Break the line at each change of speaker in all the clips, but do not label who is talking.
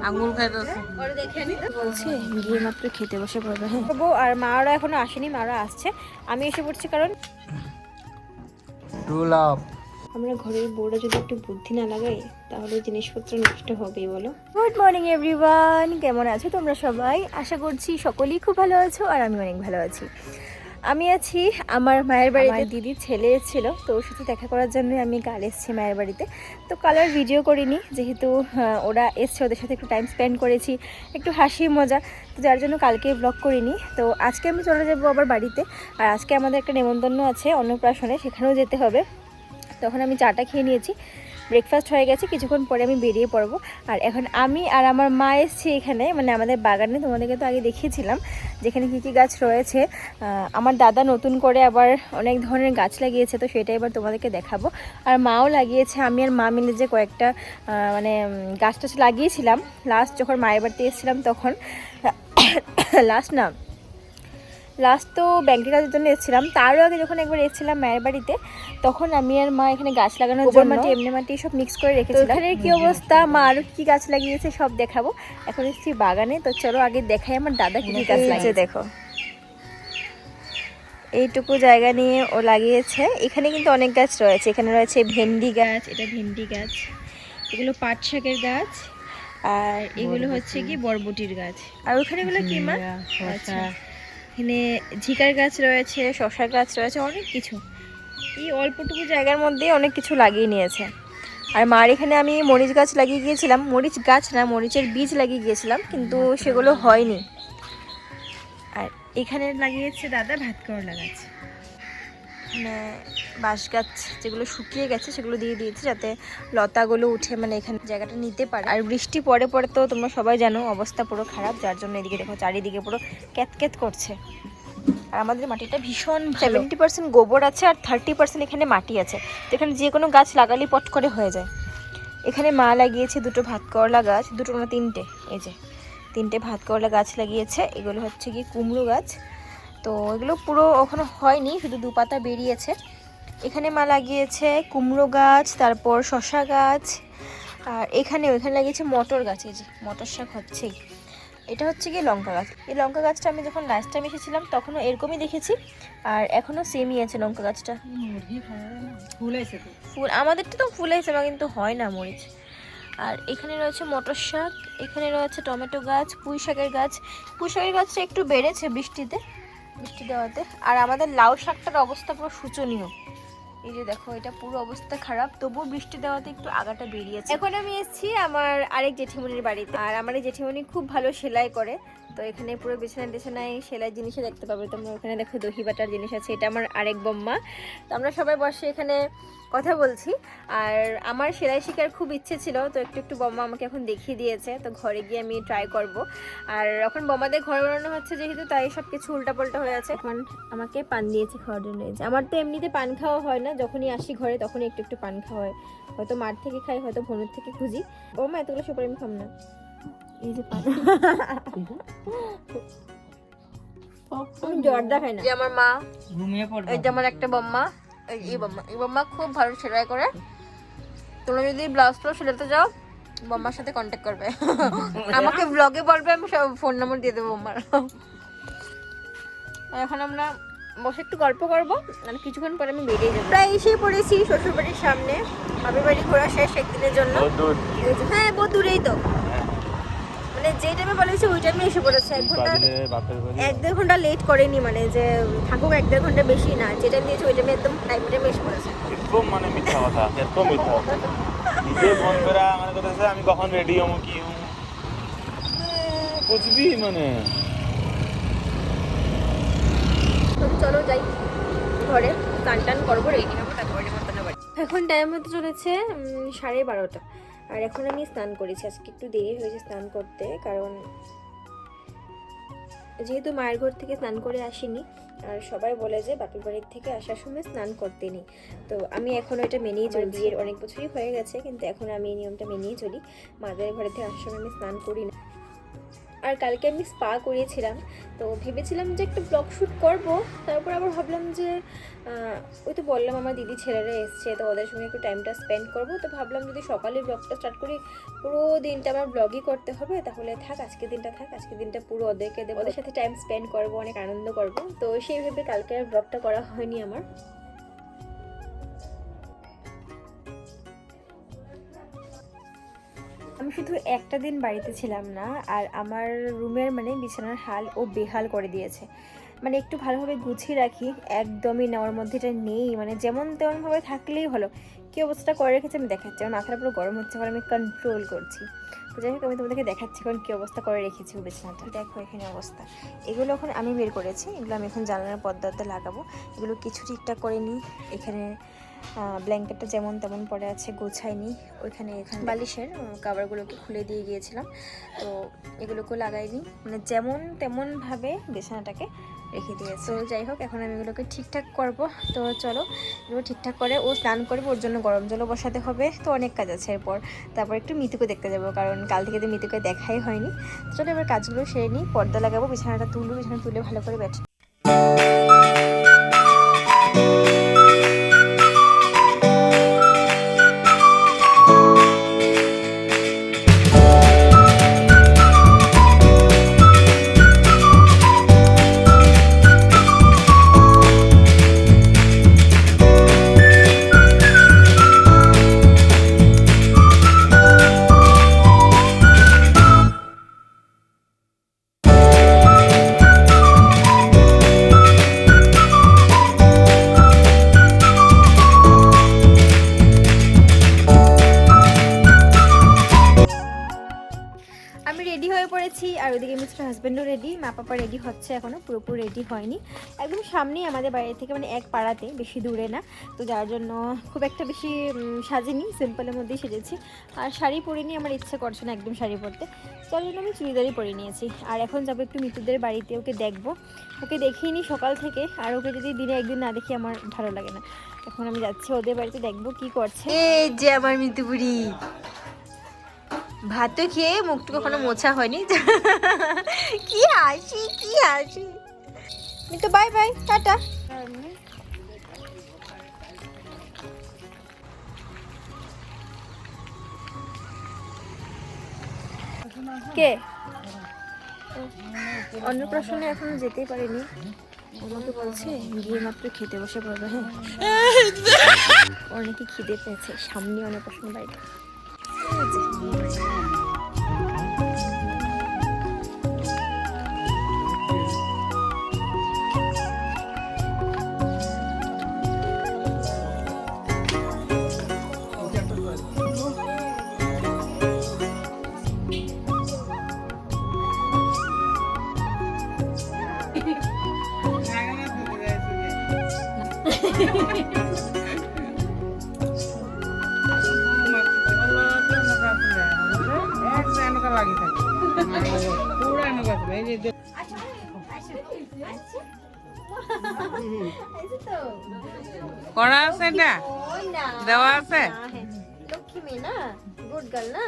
আঙ্গুর খাইতেছে
বলছে গিয়ে মাত্র খেতে বসে পড়বে। হ্যাঁ, আর মারা এখনো আসেনি, মারা আসছে, আমি এসে পড়ছি। কারণ
টু লাভ।
আমরা ঘরের বউরা যদি একটু বুদ্ধি না লাগাই তাহলে জিনিসপত্র নষ্ট হবেই, বলো। গুড মর্নিং এভরিওয়ান, কেমন আছো তোমরা সবাই? আশা করছি সকলেই খুব ভালো আছো, আর আমি অনেক ভালো আছি। আমি আছি আমার মায়ের বাড়িতে। দিদির ছেলে এসেছিলো, তো ওর সাথে দেখা করার জন্য আমি কাল এসেছি মায়ের বাড়িতে। তো কাল আর ভিডিও করিনি, যেহেতু ওরা এসছে, ওদের সাথে একটু টাইম স্পেন্ড করেছি, একটু হাসি মজা, তো যার জন্য কালকে ব্লগ করিনি। তো আজকে আমি চলে যাবো আবার বাড়িতে, আর আজকে আমাদের একটা নেমন্তন্ন আছে অন্নপ্রাশনে, সেখানেও যেতে হবে। তখন আমি চাটা খেয়ে নিয়েছি, ব্রেকফাস্ট হয়ে গেছে, কিছুক্ষণ পরে আমি বেরিয়ে পড়বো। আর এখন আমি আর আমার মা এসেছি এখানে, মানে আমাদের বাগানে। তোমাদেরকে তো আগে দেখিয়েছিলাম যেখানে কী কী গাছ রয়েছে। আমার দাদা নতুন করে আবার অনেক ধরনের গাছ লাগিয়েছে, তো সেটা এবার তোমাদেরকে দেখাবো। আর মাও লাগিয়েছে, আমি আর মা মিলে যে কয়েকটা মানে গাছ টাছ লাগিয়েছিলাম লাস্ট যখন মায়ের বাড়িতে এসেছিলাম তখন। লাস্ট তো ব্যাংকের কাজের জন্য এসেছিলাম, তারও আগে যখন একবার এসেছিলাম মায়ের বাড়িতে, তখন আমি আর মা এখানে গাছ লাগানোর জন্য মাটি এমনি মাটি সব মিক্স করে রেখেছিলাম। এখানে কি অবস্থা, মা আরও কী গাছ লাগিয়েছে সব দেখাবো। এখন এসেছি বাগানে, তো চলো আগে দেখাই আমার দাদা কী গাছ লাগিয়েছে। দেখো এইটুকু জায়গা নিয়ে ও লাগিয়েছে। এখানে কিন্তু অনেক গাছ রয়েছে, এখানে রয়েছে ভেন্ডি গাছ, এটা ভেন্ডি গাছ, এগুলো পাট শাকের গাছ, আর এগুলো হচ্ছে কি বরবটির গাছ। আর ওখানে এগুলো কি মা? আচ্ছা, এখানে ঝিকার গাছ রয়েছে, শশা গাছ রয়েছে, অনেক কিছু। এই অল্পটুকু জায়গার মধ্যে অনেক কিছু লাগিয়ে নিয়েছে। আর মার এখানে আমি মরিচ গাছ লাগিয়ে গিয়েছিলাম, মরিচ গাছ না, মরিচের বীজ লাগিয়ে গিয়েছিলাম, কিন্তু সেগুলো হয়নি। আর এখানে লাগিয়েছে দাদা ভাত করলা গাছ, মানে বাঁশ গাছ যেগুলো শুকিয়ে গেছে সেগুলো দিয়ে দিয়েছে যাতে লতাগুলো উঠে মানে এখানে জায়গাটা নিতে পারে। আর বৃষ্টি পরে পরে তো তোমরা সবাই জানো অবস্থা পুরো খারাপ, যার জন্য এদিকে দেখো চারিদিকে পুরো ক্যাতক্যাত করছে। আর আমাদের মাটিটা ভীষণ 70% গোবর আছে আর 30% এখানে মাটি আছে, তো এখানে যে কোনো গাছ লাগালেই পট করে হয়ে যায়। এখানে মা লাগিয়েছে দুটো ভাত করলা গাছ, দুটো না তিনটে, এই যে তিনটে ভাত করলা গাছ লাগিয়েছে। এগুলো হচ্ছে কি কুমড়ো গাছ, তো এগুলো পুরো ওখানে হয়নি, শুধু দু পাতা বেরিয়েছে। এখানে মা লাগিয়েছে কুমড়ো গাছ, তারপর শশা গাছ, আর ওইখানে লাগিয়েছে মটর গাছ, এই যে মটর শাক হচ্ছেই। এটা হচ্ছে কি লঙ্কা গাছ। এই লঙ্কা গাছটা আমি যখন লাস্ট টাইম এসেছিলাম তখনও এরকমই দেখেছি, আর এখনও সেমই আছে লঙ্কা গাছটা। ফুল আমাদেরটা তো ফুল হয়েছে, কিন্তু হয় না মরিচ। আর এখানে রয়েছে মটর শাক, এখানে রয়েছে টমেটো গাছ, পুঁই শাকের গাছ। পুঁই শাকের গাছটা একটু বেড়েছে বৃষ্টি দেওয়াতে। আর আমাদের লাউ শাকটার অবস্থা পুরো শোচনীয়, এই যে দেখো এটা পুরো অবস্থা খারাপ, তবুও বৃষ্টি দেওয়াতে একটু আগাটা বেরিয়েছে। এখন আমি এসেছি আমার আরেক জেঠিমনির বাড়িতে, আর আমার এই জেঠিমনি খুব ভালো সেলাই করে, তো এখানে পুরো বিছানায় সেলাই জিনিসও দেখতে পাবে তোমরা। ওখানে দেখো দহি বাটার জিনিস আছে, এটা আমার আরেক বম্মা। তো আমরা সবাই বসে এখানে কথা বলছি। আর আমার সেলাই শেখার খুব ইচ্ছে ছিল, তো একটু একটু বম্মা আমাকে এখন দেখিয়ে দিয়েছে, তো ঘরে গিয়ে আমি ট্রাই করব। আর এখন বম্মাদের ঘর বানানো হচ্ছে যেহেতু, তাই সব কিছু উল্টাপাল্টা হয়ে আছে। এখন আমাকে পান দিয়েছে খাওয়ার জন্য। আমার তো এমনিতে পান খাওয়া হয় না, যখনই আসি ঘরে তখনই একটু একটু পান খাওয়া হয়, হয়তো মার থেকে খাই, হয়তো ভনুর থেকে খুঁজি। বম্মা এতগুলো সুপারি আমি খাম না, এই যে পান জর্দা খাই না। যে আমার মা, এই যে আমার একটা বম্মা, এই বম্মা খুব ভালো সেলাই করে। তোমরা যদি ব্লাউজ সেলাতে যাও বম্মার সাথে কন্ট্যাক্ট করবে, আমাকে ব্লগে বলবে, আমি সব ফোন নম্বর দিয়ে দেবো বম্মার। এখন আমরা বসে একটু গল্প করবো, মানে কিছুক্ষণ পরে আমি বেরিয়ে যাবো। প্রায় এসে পড়েছি শ্বশুর বাড়ির সামনে, বাপের বাড়ি ঘোরা শেষ একদিনের জন্য। হ্যাঁ বহু দূরেই তো, মানে যে টাইমে বলেছি ওই টাইমে এসে পড়েছে। 1-1.5 ঘন্টা লেট করেনি, মানে যে থাকুক 1-1.5 ঘন্টা বেশি না, যে টাইম দিয়েছে ওই টাইমে একদম টাইমে এসে পড়েছে।
একদম মানে মিথ্যা কথা, একদম মিথ্যা কথা। নিজে ফোন করে মানে কথা আমি কখন রেডি হবো কি হবো বুঝবি মানে।
চলো যাই ঘরে, স্নান করবো, রেডি হবো, তারপরে নেমন্তন্ন বাড়ি। এখন টাইম হতে চলেছে 12:30, আর এখন আমি স্নান করেছি। আজকে একটু দেরি হয়েছে স্নান করতে, কারণ যেহেতু মায়ের ঘর থেকে স্নান করে আসিনি, আর সবাই বলে যে বাপের বাড়ির থেকে আসার সময় স্নান করতে নেই, তো আমি এখন এটা মেনেই চলি। বিয়ের অনেক বছরই হয়ে গেছে, কিন্তু এখন আমি এই নিয়মটা মেনেই চলি, মাদের ঘরে থেকে আসার সময় আমি স্নান করি না। আর কালকে আমি স্পা করিয়েছিলাম, তো ভেবেছিলাম যে একটা ব্লগ শ্যুট করব, তারপর আবার ভাবলাম যে ওই তো বললাম আমার দিদি ছেলেরা এসছে, তো ওদের সঙ্গে একটু টাইমটা স্পেন্ড করব, তো ভাবলাম যদি সকালে ব্লগটা স্টার্ট করি পুরো দিনটা আমার ব্লগই করতে হবে, তাহলে থাক আজকের দিনটা পুরো ওদেরকে দেবো, ওদের সাথে টাইম স্পেন্ড করব, অনেক আনন্দ করব। তো সেইভাবে কালকে আর ব্লগটা করা হয়নি আমার। আমি শুধু একটা দিন বাড়িতে ছিলাম না, আর আমার রুমের মানে বিছানার হাল ও বেহাল করে দিয়েছে। মানে একটু ভালোভাবে গুছিয়ে রাখি, একদমই নেওয়ার মধ্যে এটা নেই, মানে যেমন তেমনভাবে থাকলেই হলো। কী অবস্থা করে রেখেছে আমি দেখাচ্ছি, আমার মাথাটা পুরো গরম হচ্ছে, কারণ আমি কন্ট্রোল করছি। তো যাই হোক আমি তোমাদেরকে দেখাচ্ছি এখন কী অবস্থা করে রেখেছি বিছানাটা। দেখো এখানে অবস্থা, এগুলো এখন আমি বের করেছি, এগুলো আমি এখন জানালার পর্দাতে লাগাবো। এগুলো কিছু ঠিকঠাক করে নিই, এখানে ব্ল্যাঙ্কেটটা যেমন তেমন পড়ে আছে, গোছাইনি। এখানে বালিশের কাভারগুলোকে খুলে দিয়ে গিয়েছিলাম, তো এগুলোকেও লাগাইনি, মানে যেমন তেমনভাবে বিছানাটাকে রেখে দিয়েছে। তো যাই হোক এখন আমি এগুলোকে ঠিকঠাক করব। তো চলো এগুলো ঠিকঠাক করে ও স্নান করবে, ওর জন্য গরম জলও বসাতে হবে, তো অনেক কাজ আছে এরপর। তারপর একটু মিতুকে দেখতে যাবো, কারণ কাল থেকে তো মিতুকে দেখাই হয়নি। চলো এবার কাজগুলো সেরে নিই, পর্দা লাগাবো, বিছানাটা বিছানা তুলে ভালো করে ব্যাট। আমি রেডি হয়ে পড়েছি, আর ওইদিকে মিস্টার হাজব্যান্ডও রেডি, মা পাপা রেডি হচ্ছে, এখনও পুরোপুরি রেডি হয়নি। একদম সামনেই আমাদের বাড়ি থেকে, মানে এক পাড়াতে, বেশি দূরে না, তো যার জন্য খুব একটা বেশি সাজিনি, সিম্পলের মধ্যেই সেজেছি। আর শাড়ি পরিনি, আমার ইচ্ছে করছে না একদম শাড়ি পরতে, তার জন্য আমি চুড়িদারই পরে নিয়েছি। আর এখন যাবো একটু মিতুদের বাড়িতে, ওকে দেখবো, ওকে দেখিনি সকাল থেকে, আর ওকে যদি দিনে একদিন না দেখি আমার ভালো লাগে না। এখন আমি যাচ্ছি ওদের বাড়িতে, দেখবো কি করছে। এই যে আমার মিতু বুড়ি, ভাত তো খেয়ে মুখটু কখনো মোছা হয়নি। কি হাসি কি হাসি। Mitu bye bye, tata. কে অন্নপ্রাশনে এখনো যেতেই পারিনি, আমাকে বলছে গিয়ে মাত্র খেতে বসে পড়বে। হ্যাঁ অনেকে খিদে পেয়েছে, সামনে অন্নপ্রাশন বাড়িটা।
করা আছে না, দেওয়া আছে।
লক্ষ্মী মেয়ে না, গুড গার্ল না,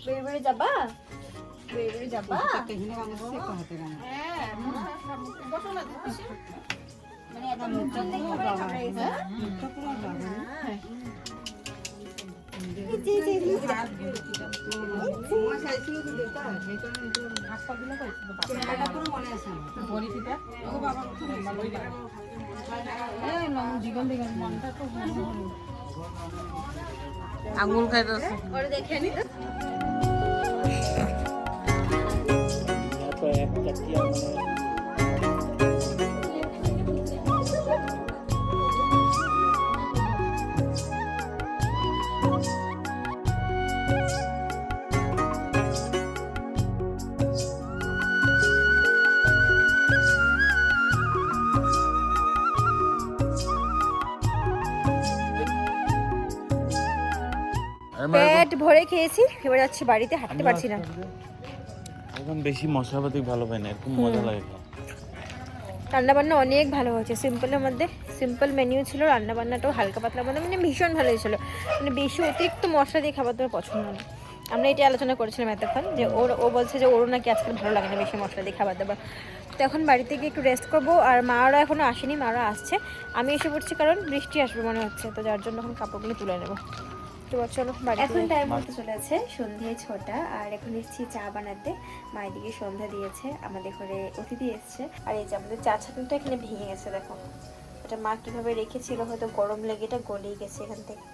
বের বেড়ে যাবা, বের বেড়ে যাবা।
আঙুল খাইতেছে।
পেট ভরে খেয়েছি, এবার যাচ্ছি বাড়িতে, হাঁটতে পারছি না।
এখন বেশি মশলাপাতি ভালো পাই না, এরকম মজা লাগে।
রান্নাবান্না অনেক ভালো হয়েছে, সিম্পলের মধ্যে সিম্পল মেনু ছিল, রান্নাবান্নাটাও হালকা পাতলার মধ্যে, মানে ভীষণ ভালো হয়েছিল। মানে বেশি অতিরিক্ত মশলা দিয়ে খাবার তোমার পছন্দ না, আমরা এটাই আলোচনা করেছিলাম এতক্ষণ যে ও বলছে যে ওরও নাকি আজকাল ভালো লাগে না বেশি মশলা দিয়ে খাবার দাবার। তো এখন বাড়িতে গিয়ে একটু রেস্ট করবো। আর মারা এখনও আসেনি, মারা আসছে, আমি এসে পড়ছি কারণ বৃষ্টি আসবে মনে হচ্ছে, তো যার জন্য এখন কাপড়গুলো তুলে নেবো। তো চলো বাড়ি। এখন টাইম হতে চলেছে সন্ধ্যে 6টা, আর এখন এসেছি চা বানাতে। মা এদিকে সন্ধ্যা দিয়েছে, আমাদের ঘরে অতিথি এসছে। আর এই যে আমাদের চা ছাকনিটা এখানে ভেঙে গেছে, দেখো এটা মা কীভাবে রেখেছিল, হয়তো গরম লেগে এটা গলেই গেছে এখান থেকে।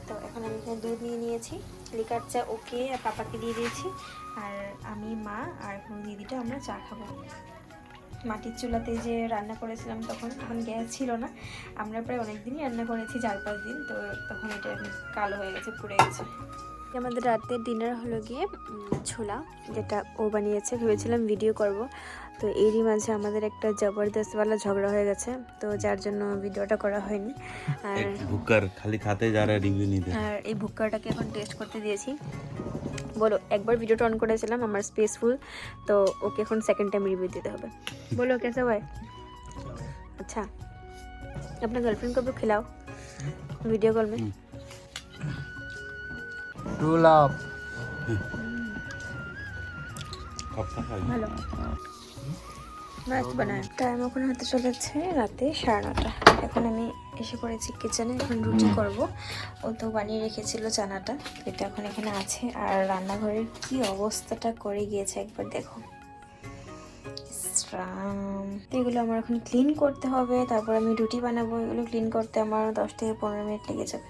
তো এখন আমি এখানে দুধ নিয়ে নিয়েছি, লিকার চা ওকে আর পাপাকে দিয়ে দিয়েছি, আর আমি, মা আর এখন দিদিটা আমরা চা খাবো। মাটির চুলাতে যে রান্না করেছিলাম তখন গ্যাস ছিল না, আমরা প্রায় অনেক দিনই রান্না করেছি, 4-5 দিন, তো তখন এটা কালো হয়ে গেছে, পুড়ে গেছে। আমাদের রাতের ডিনার হলো গিয়ে ছোলা, যেটা ও বানিয়েছে, ভেবেছিলাম ভিডিও করব, তো এরই মাঝে আমাদের একটা জবরদস্তওয়ালা ঝগড়া হয়ে গেছে, তো যার জন্য ভিডিওটা করা হয়নি। আর
ভুক্কার খালি খাতে যারা রিভিউ নিতে,
আর এই ভুক্কাটাকে এখন টেস্ট করতে দিয়েছি। বলো, একবার ভিডিওটা অন করেছিলাম আমার স্পেসফুল, তো ওকে এখন সেকেন্ড টাইম রিভিউ দিতে হবে। बोलो कैसा हुआ है? अच्छा, अपना गर्लफ्रेंड को भी खिलाओ वीडियो कॉल में।
টু লাভ
ভালো মাছ বানায়। টাইম এখন হতে চলেছে রাতে 9:30। এখন আমি এসে পড়েছি কিচেনে, এখন রুটি করব। ও তো বানিয়ে রেখেছিল চানাটা, এটা এখন এখানে আছে। আর রান্নাঘরের কি অবস্থাটা করে গিয়েছে একবার দেখো। এগুলো আমার এখন ক্লিন করতে হবে, তারপর আমি রুটি বানাবো। এগুলো ক্লিন করতে আমার 10 থেকে 15 মিনিট লেগে যাবে।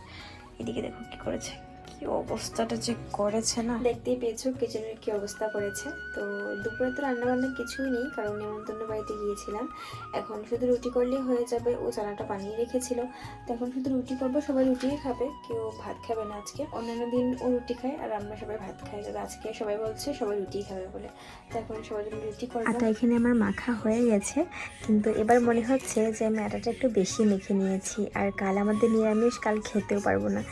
এদিকে দেখো কি করেছে, কি অবস্থাটা যে করেছে না, দেখতেই পেয়েছো কিচেনের কি অবস্থা করেছে। তো দুপুরে তো রান্নাবান্না কিছুই নেই, কারণ নেমন্তন্ন বাড়িতে গিয়েছিলাম। এখন শুধু রুটি করলেই হয়ে যাবে, ও চানাটা বানিয়ে রেখেছিল, তো এখন শুধু রুটি করবো। সবাই রুটিই খাবে, কেউ ভাত খাবে না আজকে। অন্যান্য দিন ও রুটি খায় আর আমরা সবাই ভাত খাই, তবে আজকে সবাই বলছে সবাই রুটিই খাবে বলে, তো এখন সবার জন্য রুটি করবো। আটা এখানে আমার মাখা হয়ে গেছে, কিন্তু এবার মনে হচ্ছে যে আমি আটাটা একটু বেশি মেখে নিয়েছি, আর কাল আমাদের নিরামিষ, কাল খেতেও পারবো না।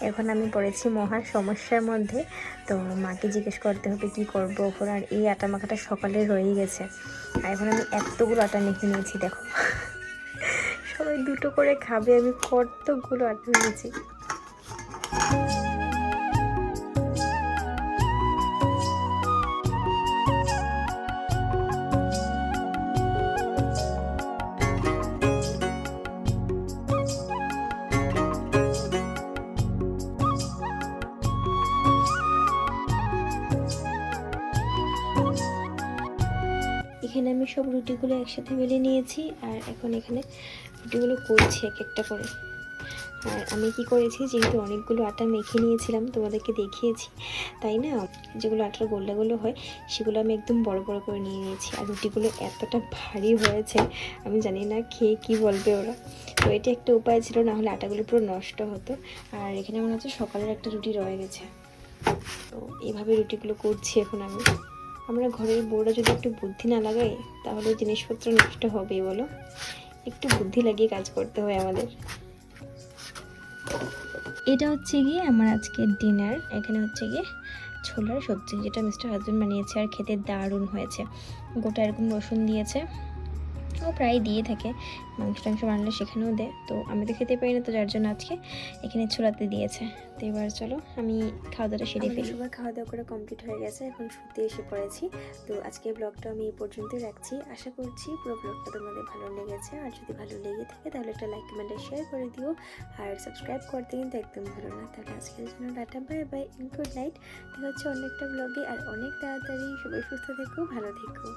এখন আমি পড়েছি মহা সমস্যার মধ্যে, তো মাকে জিজ্ঞেস করতে হবে কি করবো ওপর। আর এই আটা মাখাটা সকালে রয়েই গেছে, আর এখন আমি এতগুলো আটা মেখে নিয়েছি, দেখো সবাই 2টো করে খাবে, আমি কতগুলো আটা নিয়েছি। এখানে আমি সব রুটিগুলো একসাথে বেলে নিয়েছি, আর এখন এখানে রুটিগুলো করছি এক একটা করে। আর আমি কি করেছি, যেহেতু অনেকগুলো আটা মেখে নিয়েছিলাম, তোমাদেরকে দেখিয়েছি, তাই না, যেগুলো আটার গোল্লাগুলো হয় সেগুলো আমি একদম বড় বড় করে নিয়ে নিয়েছি। আর রুটিগুলো এতটা ভারী হয়েছে, আমি জানি না খেয়ে কি বলবে ওরা। তো এটা একটা উপায় ছিল, না হলে আটাগুলো পুরো নষ্ট হতো। আর এখানে মনে হচ্ছে সকালের একটা রুটি রয়ে গেছে, তো এইভাবে রুটিগুলো করছি এখন আমি। আমরা ঘরের বউরা যদি একটু বুদ্ধি না লাগাই তাহলে জিনিসপত্র নষ্ট হবেই, বলো। একটু বুদ্ধি লাগিয়ে কাজ করতে হয় আমাদের। এটা হচ্ছে গিয়ে আমার আজকের ডিনার। এখানে হচ্ছে গিয়ে ছোলার সবজি, যেটা মিস্টার হাজবেন্ড বানিয়েছে, আর খেতে দারুণ হয়েছে। গোটা এরকম রসুন দিয়েছে, ও প্রায় দিয়ে থাকে, মাংস টাংস বানালে সেখানেও দেয়, তো আমি তো খেতে পারি না, তো যার জন্য আজকে এখানে ছোলাতে দিয়েছে। তো এবার চলো আমি খাওয়া দাওয়াটা সেরে ফেলি। সবার খাওয়া দাওয়া করে কমপ্লিট হয়ে গেছে, এখন শুতে এসে পড়েছি। তো আজকের ব্লগটা আমি এই পর্যন্তই রাখছি। আশা করছি পুরো ব্লগটা তোমাদের ভালো লেগেছে, আর যদি ভালো লেগে থাকে তাহলে একটা লাইক কমেন্ট আর শেয়ার করে দিও, আর সাবস্ক্রাইব করতে কিন্তু একদম ভালো না। তাহলে আজকের জন্য tata, bye bye, good night. দেখা হচ্ছে অন্য একটা ব্লগে, আর অনেক তাড়াতাড়ি। সবাই সুস্থ থেকো, ভালো থেকো।